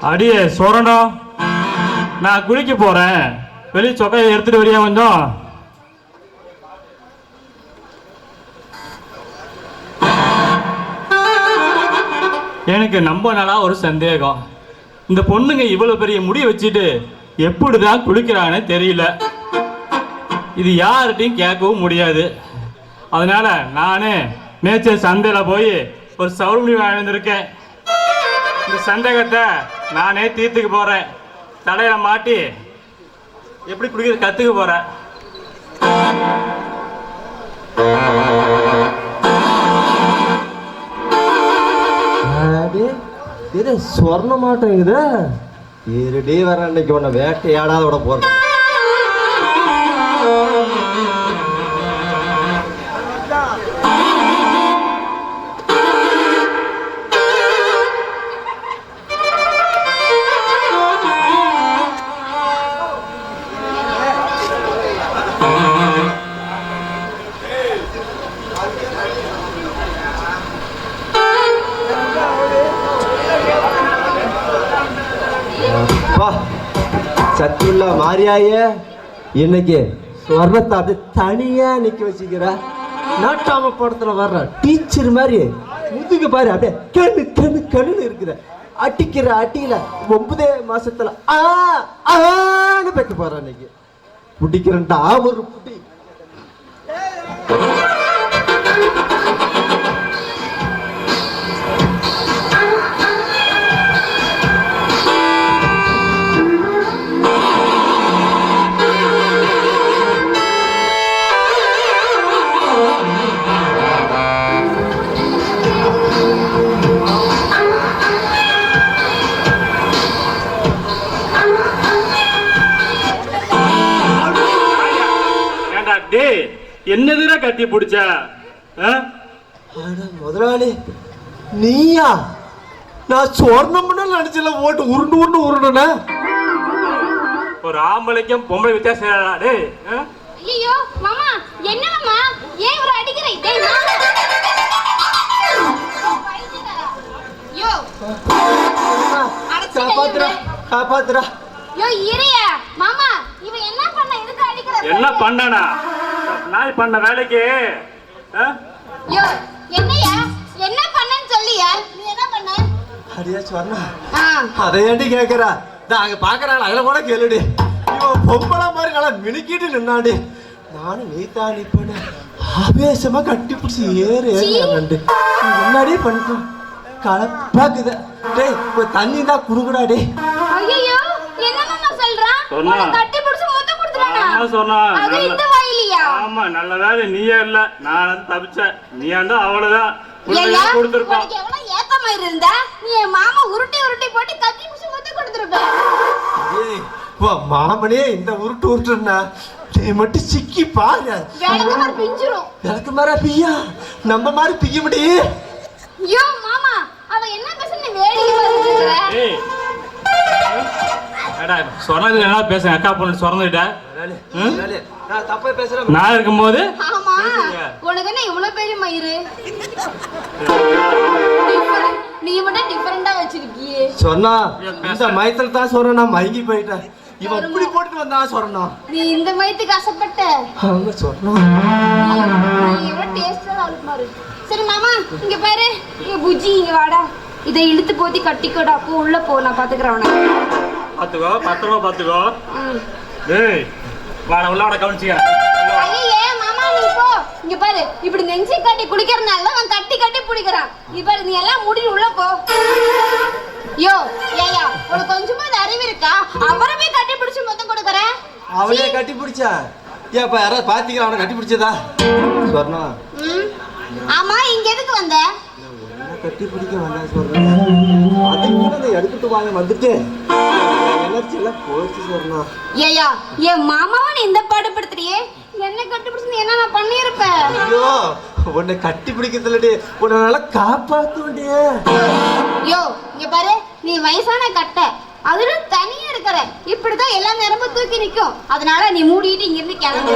அடியே சொரணம், நான் குளிக்க போறேன். வெளியே சொக்கையை எடுத்துட்டு வரியா கொஞ்சம்? எனக்கு நம்ம நாளா ஒரு சந்தேகம். இந்த பொண்ணுங்க இவ்வளவு பெரிய முடி வச்சுட்டு எப்படிதான் குளிக்கிறான்னு தெரியல. இது யார்கிட்டையும் கேட்கவும் முடியாது. அதனால நானே நேச்சர் சந்தையில போய் ஒரு சவுரி வாழ்ந்திருக்கேன். இந்த சந்தேகத்தை நானே தீர்த்துக்க போறேன். தலையில மாட்டி எப்படி குளிக்கிறது கத்துக்க போறேன். இது சொர்ண மாட்டேங்குது. இருடே வர அன்னைக்கு உன்னை வேட்டையாடாத விட போறேன். சத்துள்ள மாரியாயே, இன்னைக்கு சொர்ணத்தை அது தனியா நிக்க வச்சுக்கிற. நாட்டாம படத்துல வர்ற டீச்சர் மாதிரி முதுகு பாரு அப்படியே கண்ணு கண்ணு கண்ணுன்னு இருக்குது. அடிக்கிற அடியில 9 மாசத்துல ஆன்னு பெக்க போற. இன்னைக்கு பிடிக்கிறன்ட்டா ஒரு புடி. என்னதுடா கட்டி பிடிச்ச? முதலாளி நீயா? நான் சொர்ணம் நினைச்சல ஓட்டு உருண்டு உருண்டு உருண்டுன. ஒரு ஆம்பளைக்கும் பொம்பளை வித்தியாசம். ஐயோ மாமா, என்ன மாமா ஏன் ஒரு அடிக்கிற? டேய் மாமா, யோ காப்பாத்துறா காப்பாத்துறா. யோ இரியா மாமா, இவன் என்ன பண்ண? எதுக்கு அடிக்கிற? என்ன பண்ணனா? நாய் பண்ண வேலைக்கு யோ என்னையா என்ன பண்ணன்னு சொல்லியா? நீ என்ன பண்ண? அடியா சொன்னா அதை ஏண்டி கேக்குறா? நாங்க பாக்குறாள் அதுல கூட கேளுடி. இவன் பொம்பளை மாதிரி நல்லா மினுக்கிட்டு நின்னாடி. நானும் நீத்தா நிப்பேன்னு ஆவேசமா கட்டி பிடிச்சி ஏறு ஏறியாண்டு முன்னாடியே பண்ணிட்டோம். கலப்பாக்குத. டேய் தண்ணி தான் குடுக்குடா. டே ஐயோ என்ன மாமா சொல்றான்? கட்டி பிடிச்சு மூத்த குடுத்துறானா? சொன்னா அது இந்த வாயிலியா? ஆமா, நல்ல வேலை நீயே இல்ல, நான் தப்பிச்சேன். நீ ஆண்டா அவ்வளவுதான் கொடுத்துருப்பான். உனக்கு எவ்வளவு ஏத்தமா இருந்தா நீ மாமா உருட்டி உருட்டி போட்டு கட்டி பிடிச்சு மூத்த கொடுத்துருப்ப. ஏய் மாமனே, இந்த உருட்டு உருட்டுனா நீ மட்டும் சிக்கி பாரு. விளக்கு மாதிரி பிஞ்சிரும். விளக்கு மாதிரி பிய்யா நம்ம மாதிரி பிய்ய முடியே. ஐயோ மாமா, அவ என்ன பேசுன்னு வேடிக்கை பார்த்துட்டு இருக்கற? ஏடா சொன்னது என்ன பேசுங்க? அக்கா பொண்ணு சொன்னதுடா. நான் தப்பா பேசுறேன். நான் இருக்கும்போது ஆமா, உனக்கு என்ன இவ்வளவு பெரிய மயிறு? நீ மட்டும் டிஃபரெண்டா வச்சிருக்கியே. சொன்னா இந்த மயத்துல தான் சொல்றேன். நான் மயங்கி போயிட்டேன். இவன் இப்படி போட்டுட்டு வந்தா சொன்னா நீ இந்த மயத்துக்கு ஆசைப்பட்ட. அவங்க சொன்னா நீ எவ்வளவு டேஸ்டா ஆளுக்கு மாறு. சரி மாமா, இங்க பாரு. இங்க புஜ்ஜி, இங்க வாடா. இதை இழுத்து போத்தி கட்டிக்கோடா. அப்போ உள்ள போ, நான் பாத்துக்கிறேன் உனக்கு. பாத்துக்கோ, பத்திரமா பாத்துக்கோ. டேய் வாடா உள்ள வாடா, கவனிச்சிக்க. ஐயே மாமா நீ போ. இங்க பாரு, இப்படி நெஞ்சி கட்டி குடிக்கிறனால அவன் கட்டி கட்டி பிடிக்கிறான். நீ பாரு, நீ எல்லாம் மூடி உள்ள போ. யோ ஏயா, உனக்கு கொஞ்சமா அறிவு இருக்கா? அவரை போய் கட்டி பிடிச்சு மொத்தம் கொடுக்கற. அவளே கட்டி பிடிச்சா? ஏப்பா யாராவது பாத்தீங்களா அவனை கட்டி பிடிச்சதா? சொன்னா ஆமா, இங்க எதுக்கு வந்த? கட்டி பிடிக்க வந்தா சொல்றேன். அதுக்கு எடுத்துட்டு வாங்க வந்துட்டு எனர்ஜி எல்லாம் போச்சு சொன்னா. ஏயா என் மாமாவை இந்த பாடுபடுத்துறியே. என்ன கட்டி பிடிச்சு என்ன நான் பண்ணிருப்பேன்? ஐயோ உன்னை கட்டி பிடிக்கிறதுலடி உன்னை நல்லா காப்பாத்துடியே. யோ இங்க பாரு, நீ வயசான கட்ட, அதுல தனியா இருக்கிற. இப்படிதான் எல்லா நேரமும் தூக்கி நிக்கும். அதனால நீ மூடிட்டு இங்க இருந்து கிளம்பு.